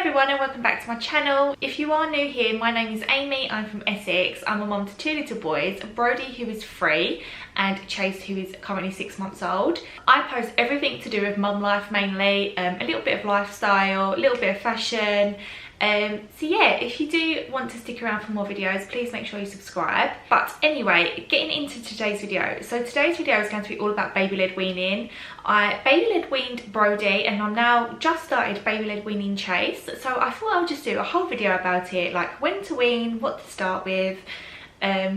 everyone and welcome back to my channel. If you are new here, my name is Amy, I'm from Essex. I'm a mum to two little boys, Brodie who is 3 and Chase who is currently 6 months old. I post everything to do with mum life mainly, a little bit of lifestyle, a little bit of fashion. So yeah, if you do want to stick around for more videos, please make sure you subscribe. But anyway, getting into today's video. So today's video is going to be all about baby-led weaning. I baby-led weaned Brodie and I'm now just started baby-led weaning Chase. So I thought I would just do a whole video about it, like when to wean, what to start with,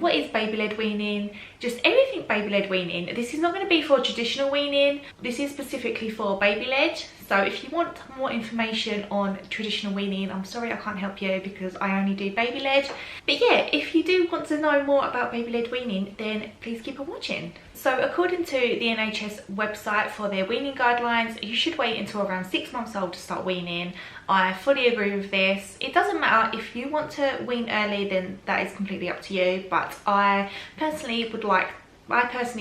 what is baby-led weaning, just everything baby-led weaning. This is not going to be for traditional weaning, this is specifically for baby-led. So if you want more information on traditional weaning, I'm sorry I can't help you because I only do baby-led. But yeah, if you do want to know more about baby-led weaning, then please keep on watching. So according to the NHS website for their weaning guidelines, you should wait until around 6 months old to start weaning. I fully agree with this. It doesn't matter if you want to wean early, then that is completely up to you. But I personally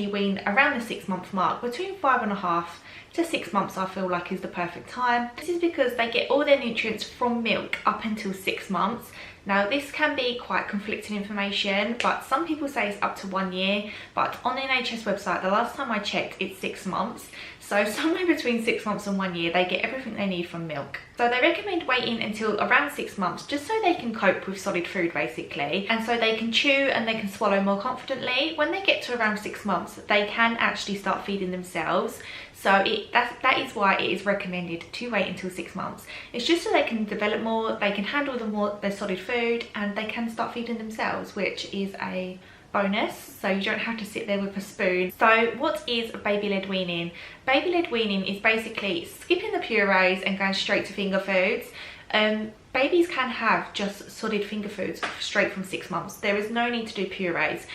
wean around the 6 month mark, between 5.5 to 6 months. I feel like is the perfect time. This is because they get all their nutrients from milk up until 6 months. Now this can be quite conflicting information, but some people say it's up to 1 year, but on the NHS website the last time I checked it's 6 months. So somewhere between 6 months and 1 year they get everything they need from milk. So they recommend waiting until around 6 months just so they can cope with solid food basically, and so they can chew and they can swallow more confidently. When they get to around 6 months they can actually start feeding themselves. So that is why it is recommended to wait until 6 months. It's just so they can develop more, they can handle their solid food, and they can start feeding themselves, which is a bonus, so you don't have to sit there with a spoon. So what is baby-led weaning? Baby-led weaning is basically skipping the purees and going straight to finger foods. Babies can have just solid finger foods straight from 6 months. There is no need to do purees.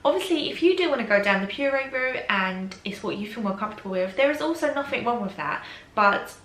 Obviously, if you do want to go down the puree route and it's what you feel more comfortable with, there is also nothing wrong with that. But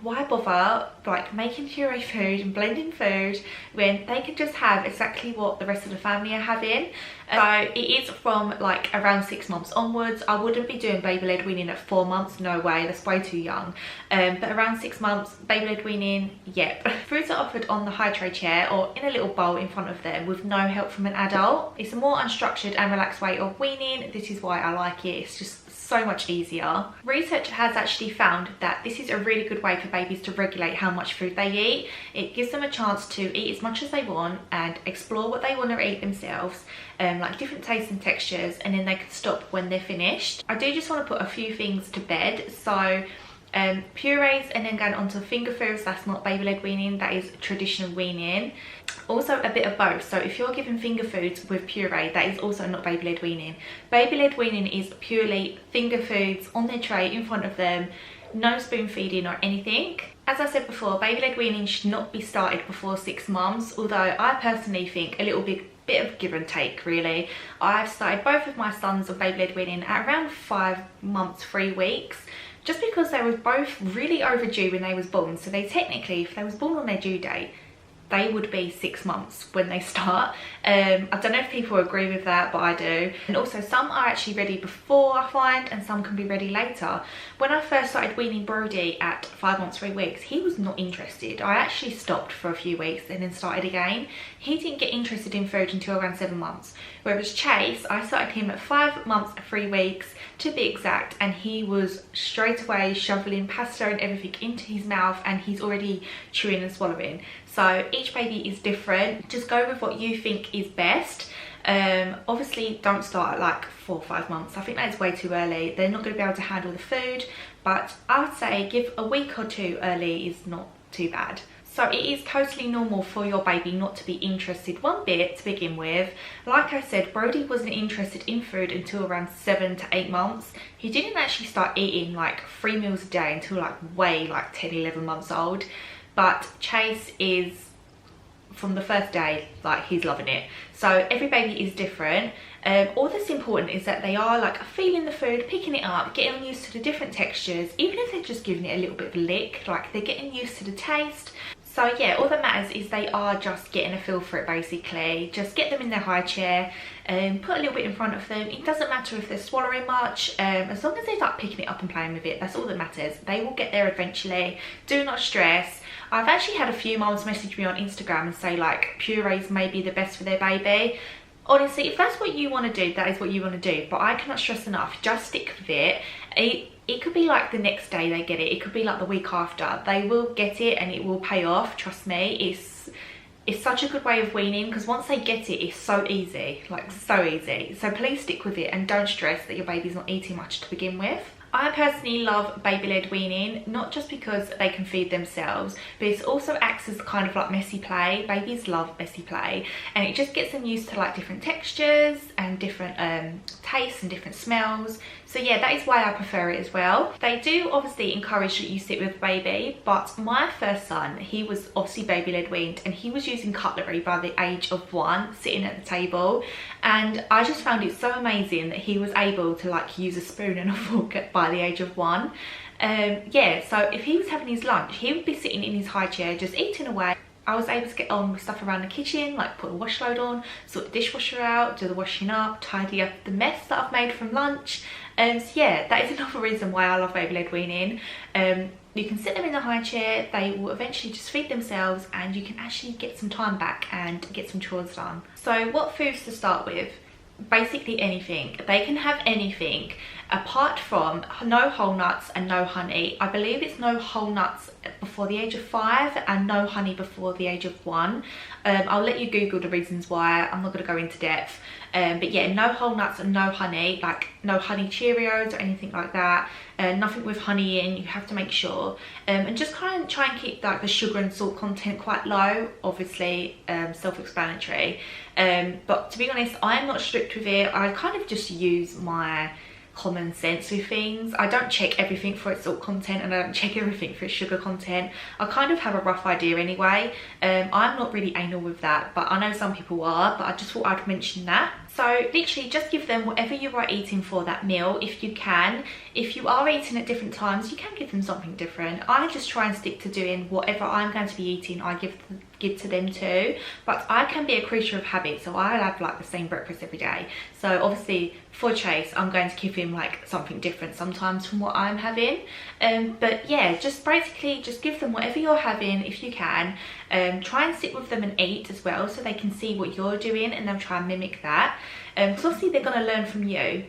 why bother like making puree food and blending food when they can just have exactly what the rest of the family are having? So it is from like around 6 months onwards. I wouldn't be doing baby-led weaning at 4 months, no way, that's way too young. But around 6 months, baby-led weaning, yep. Foods are offered on the high tray chair or in a little bowl in front of them with no help from an adult. It's a more unstructured and relaxed way of weaning. This is why I like it. It's just so much easier. Research has actually found that this is a really good way for babies to regulate how much food they eat. It gives them a chance to eat as much as they want and explore what they want to eat themselves, like different tastes and textures, and then they can stop when they're finished. I do just want to put a few things to bed. So purees and then going on to finger foods, that's not baby-led weaning, that is traditional weaning. Also a bit of both. So if you're giving finger foods with puree, that is also not baby-led weaning. Baby-led weaning is purely finger foods on their tray in front of them, no spoon feeding or anything. As I said before, baby-led weaning should not be started before 6 months, although I personally think a little bit of give and take really. I've started both of my sons on baby-led weaning at around 5 months 3 weeks, just because they were both really overdue when they was born. So they technically, if they was born on their due date, they would be 6 months when they start. I don't know if people agree with that, but I do. And also some are actually ready before, I find, and some can be ready later. When I first started weaning Brodie at 5 months 3 weeks, he was not interested. I actually stopped for a few weeks and then started again. He didn't get interested in food until around 7 months. Whereas Chase, I started him at 5 months 3 weeks to be exact, and he was straight away shoveling pasta and everything into his mouth, and he's already chewing and swallowing. So each baby is different. Just go with what you think is best. Obviously don't start at like 4 or 5 months. I think that's way too early. They're not going to be able to handle the food, but I would say give a week or 2 early is not too bad. So it is totally normal for your baby not to be interested one bit to begin with. Like I said, Brodie wasn't interested in food until around 7 to 8 months. He didn't actually start eating like 3 meals a day until like 10, 11 months old. But Chase is, from the first day, like he's loving it. So every baby is different. All that's important is that they are like feeling the food, picking it up, getting used to the different textures. Even if they're just giving it a little bit of a lick, like they're getting used to the taste. So yeah, all that matters is they are just getting a feel for it basically. Just get them in their high chair and put a little bit in front of them. It doesn't matter if they're swallowing much, as long as they start picking it up and playing with it, that's all that matters. They will get there eventually. Do not stress. I've actually had a few mums message me on Instagram and say like purees may be the best for their baby. Honestly, if that's what you want to do, that is what you want to do, but I cannot stress enough, just stick with it. It could be like the next day they get it, it could be like the week after. They will get it and it will pay off, trust me. It's such a good way of weaning, because once they get it, it's so easy, like so easy. So please stick with it and don't stress that your baby's not eating much to begin with. I personally love baby-led weaning, not just because they can feed themselves, but it also acts as kind of like messy play. Babies love messy play, and it just gets them used to like different textures and different tastes and different smells. So yeah, that is why I prefer it as well. They do obviously encourage that you sit with baby, but my first son, he was obviously baby-led weaned, and he was using cutlery by the age of 1, sitting at the table, and I just found it so amazing that he was able to like use a spoon and a fork by the age of 1. Yeah, so if he was having his lunch, he would be sitting in his high chair just eating away. I was able to get on with stuff around the kitchen, like put a wash load on, sort the dishwasher out, do the washing up, tidy up the mess that I've made from lunch. So yeah, that is another reason why I love baby-led weaning. You can sit them in the high chair, they will eventually just feed themselves, and you can actually get some time back and get some chores done. So what foods to start with? Basically anything. They can have anything apart from no whole nuts and no honey. I believe it's no whole nuts before the age of 5 and no honey before the age of 1. I'll let you Google the reasons why, I'm not going to go into depth. But yeah, no whole nuts and no honey, like no honey Cheerios or anything like that. Nothing with honey in, you have to make sure. And just kind of try and keep like the sugar and salt content quite low, obviously self-explanatory. But to be honest, I'm not strict with it. I kind of just use my common sense with things. I don't check everything for its salt content, and I don't check everything for its sugar content. I kind of have a rough idea anyway. I'm not really anal with that, but I know some people are, but I just thought I'd mention that. So literally just give them whatever you are eating for that meal if you can. If you are eating at different times, you can give them something different. I just try and stick to doing whatever I'm going to be eating, I give to them too. But I can be a creature of habit, so I'll have like the same breakfast every day. So obviously for Chase, I'm going to give him like something different sometimes from what I'm having. But yeah, just basically just give them whatever you're having if you can. Try and sit with them and eat as well, so they can see what you're doing and they'll try and mimic that. Because obviously they're going to learn from you.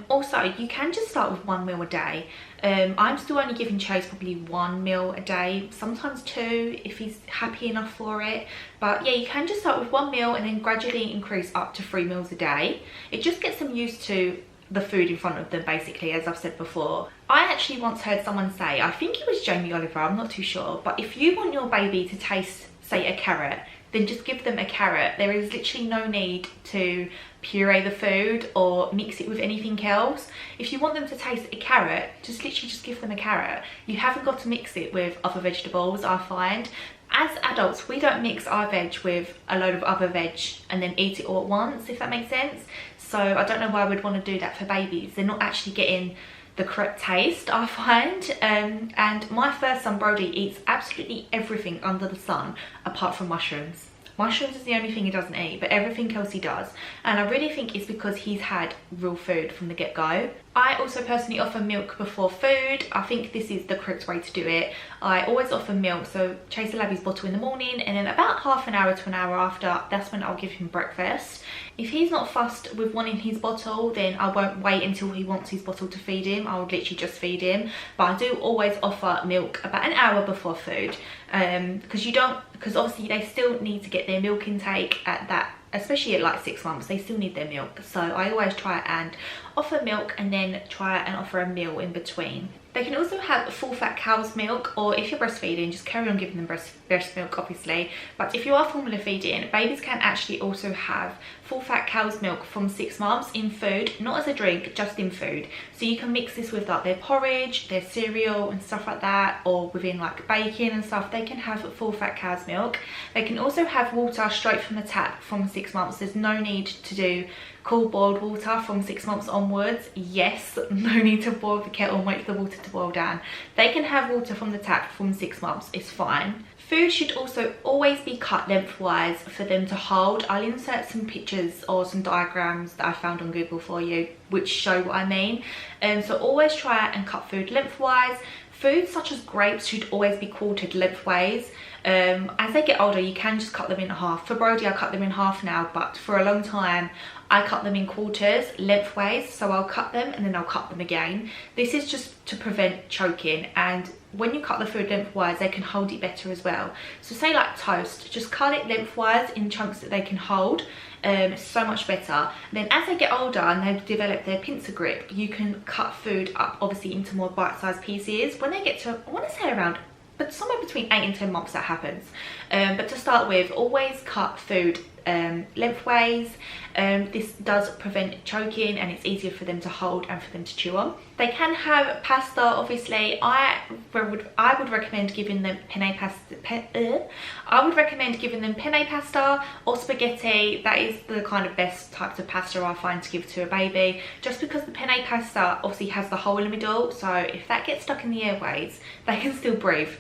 Also, you can just start with 1 meal a day. I'm still only giving Chase probably 1 meal a day, sometimes 2 if he's happy enough for it. But yeah, you can just start with 1 meal and then gradually increase up to 3 meals a day. It just gets them used to the food in front of them, basically, as I've said before. I actually once heard someone say, I think it was Jamie Oliver, I'm not too sure, but if you want your baby to taste, say, a carrot, then just give them a carrot. There is literally no need to puree the food or mix it with anything else. If you want them to taste a carrot, just literally just give them a carrot. You haven't got to mix it with other vegetables, I find. As adults, we don't mix our veg with a load of other veg and then eat it all at once, if that makes sense. So I don't know why I would want to do that for babies. They're not actually getting the correct taste, I find. And my first son Brody eats absolutely everything under the sun apart from mushrooms. Mushrooms is the only thing he doesn't eat, but everything else he does. And I really think it's because he's had real food from the get-go. I also personally offer milk before food. I think this is the correct way to do it. I always offer milk, so Chase will have his bottle in the morning, and then about half an hour to an hour after, that's when I'll give him breakfast. If he's not fussed with wanting his bottle, then I won't wait until he wants his bottle to feed him. I'll literally just feed him. But I do always offer milk about an hour before food, because obviously they still need to get their milk intake at that, especially at like 6 months, they still need their milk. So I always try and offer milk and then try and offer a meal in between. They can also have full fat cow's milk, or if you're breastfeeding, just carry on giving them breast milk, obviously. But if you are formula feeding, babies can actually also have full fat cow's milk from 6 months in food, not as a drink, just in food. So you can mix this with like their porridge, their cereal and stuff like that, or within like bacon and stuff. They can have full fat cow's milk. They can also have water straight from the tap from 6 months. There's no need to do cool boiled water from 6 months onwards. Yes, no need to boil the kettle and wait for the water to boil down. They can have water from the tap from 6 months, it's fine. Food should also always be cut lengthwise for them to hold. I'll insert some pictures or some diagrams that I found on Google for you which show what I mean. So always try and cut food lengthwise. foods such as grapes should always be quartered lengthways. As they get older, you can just cut them in half. For Brody, I cut them in half now, but for a long time I cut them in quarters lengthways. So I'll cut them and then I'll cut them again. This is just to prevent choking, and when you cut the food lengthwise, they can hold it better as well. So say like toast, just cut it lengthwise in chunks that they can hold. It's so much better. And then as they get older and they've developed their pincer grip, you can cut food up obviously into more bite-sized pieces. When they get to, I want to say around, but somewhere between 8 and 10 months that happens. But to start with, always cut food lengthways. This does prevent choking, and it's easier for them to hold and for them to chew on. They can have pasta, obviously. I would recommend giving them penne pasta. I would recommend giving them penne pasta or spaghetti. That is the kind of best types of pasta I find to give to a baby, just because the penne pasta obviously has the hole in the middle, so if that gets stuck in the airways, they can still breathe.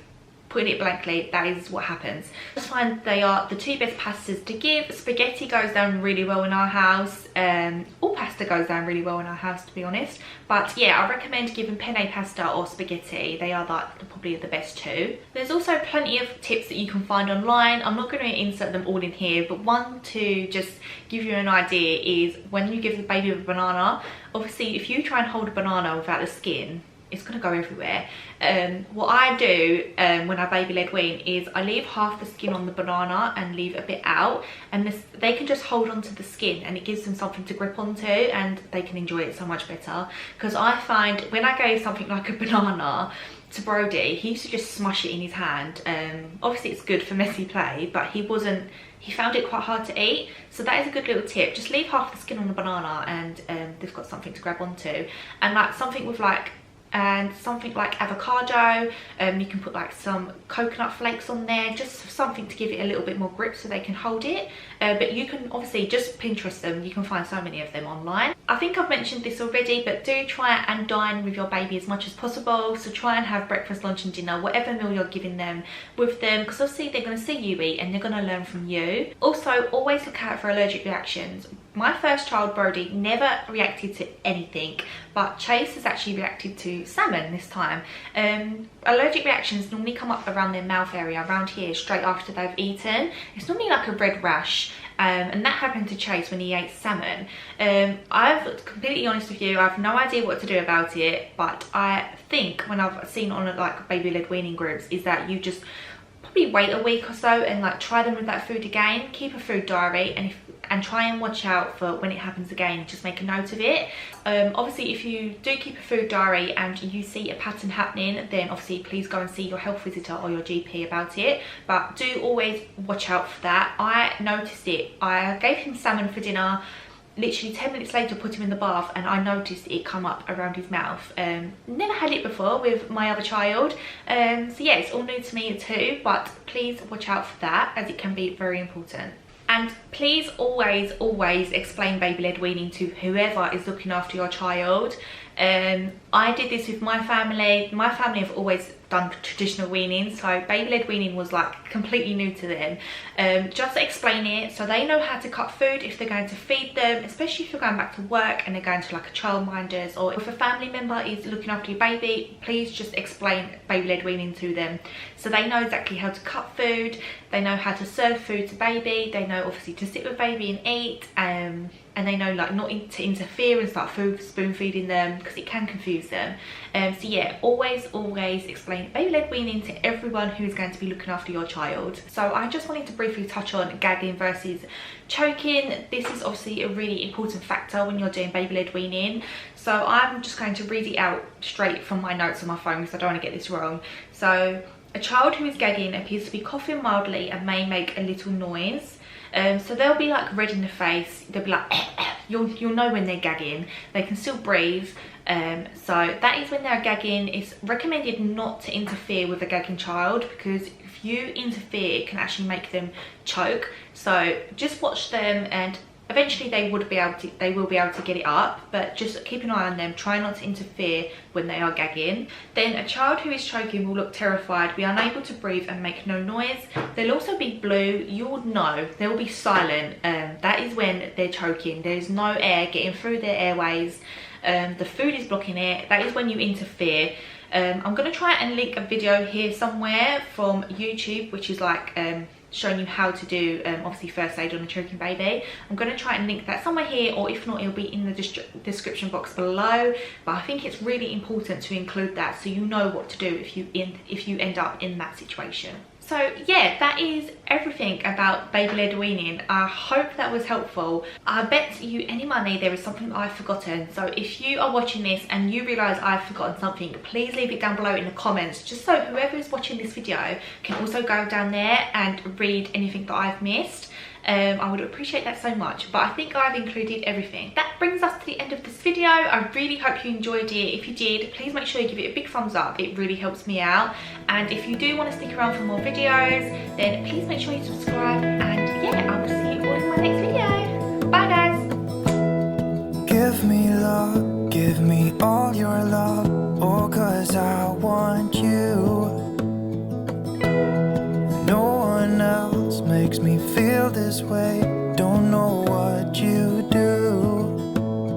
Putting it blankly, that is what happens. I just find they are the two best pastas to give. Spaghetti goes down really well in our house. All pasta goes down really well in our house, to be honest. But yeah, I recommend giving penne pasta or spaghetti. They are probably the best two. There's also plenty of tips that you can find online. I'm not going to insert them all in here, but one to just give you an idea is when you give the baby a banana, obviously if you try and hold a banana without the skin, it's going to go everywhere. What I do when I baby led wean is I leave half the skin on the banana and leave a bit out, and they can just hold onto the skin and it gives them something to grip onto, and they can enjoy it so much better. Because I find when I gave something like a banana to Brody, he used to just smush it in his hand. Obviously it's good for messy play, but he found it quite hard to eat. So that is a good little tip. Just leave half the skin on the banana and they've got something to grab onto. And like something like avocado, you can put like some coconut flakes on there, just something to give it a little bit more grip so they can hold it. But you can obviously just Pinterest them, you can find so many of them online. I think I've mentioned this already, but do try and dine with your baby as much as possible. So try and have breakfast, lunch and dinner, whatever meal you're giving them, with them, because obviously they're going to see you eat and they're going to learn from you. Also, always look out for allergic reactions. My first child, Brody, never reacted to anything, but Chase has actually reacted to salmon this time. Allergic reactions normally come up around their mouth area, around here, straight after they've eaten. It's normally like a red rash, and that happened to Chase when he ate salmon. I've completely honest with you, I have no idea what to do about it, but I think when I've seen on like baby-led weaning groups is that you just probably wait a week or so and like try them with that food again. Keep a food diary, and try and watch out for when it happens again. Just make a note of it. Obviously if you do keep a food diary and you see a pattern happening, then obviously please go and see your health visitor or your GP about it, but do always watch out for that. I noticed it. I gave him salmon for dinner. Literally 10 minutes later, put him in the bath and I noticed it come up around his mouth. Never had it before with my other child. So yeah, it's all new to me too, but please watch out for that, as it can be very important. And please always explain baby-led weaning to whoever is looking after your child. I did this with my family. My family have always done traditional weaning, so baby-led weaning was like completely new to them. Just explain it so they know how to cut food if they're going to feed them, especially if you're going back to work and they're going to like a childminder's, or if a family member is looking after your baby, please just explain baby-led weaning to them so they know exactly how to cut food, they know how to serve food to baby, they know obviously to sit with baby and eat, and they know like not to interfere and start spoon feeding them, because it can confuse them. So yeah, always explain baby-led weaning to everyone who is going to be looking after your child. So I just wanted to briefly touch on gagging versus choking. This is obviously a really important factor when you're doing baby-led weaning. So I'm just going to read it out straight from my notes on my phone because I don't want to get this wrong. So a child who is gagging appears to be coughing mildly and may make a little noise. So they'll be like red in the face, they'll be like you'll know when they're gagging. They can still breathe, so that is when they're gagging. It's recommended not to interfere with a gagging child, because if you interfere it can actually make them choke. So just watch them, and eventually they will be able to get it up, but just keep an eye on them. Try not to interfere when they are gagging. Then a child who is choking will look terrified, be unable to breathe and make no noise. They'll also be blue. You would know. They will be silent. That is when they're choking. There's no air getting through their airways. The food is blocking it. That is when you interfere. I'm going to try and link a video here somewhere from YouTube, which is like showing you how to do obviously first aid on a choking baby. I'm going to try and link that somewhere here, or if not, it'll be in the description box below. But I think it's really important to include that, so you know what to do if you end up in that situation. So yeah, that is everything about baby-led weaning. I hope that was helpful. I bet you any money there is something that I've forgotten. So if you are watching this and you realise I've forgotten something, please leave it down below in the comments, just so whoever is watching this video can also go down there and read anything that I've missed. I would appreciate that so much, but I think I've included everything. That brings us to the end of this video. I really hope you enjoyed it. If you did, please make sure you give it a big thumbs up. It really helps me out. And if you do want to stick around for more videos, then please make sure you subscribe. And yeah, I will see you all in my next video. Bye guys. Give me love, give me all your love, oh, 'cause I want you. No one else makes me feel this way.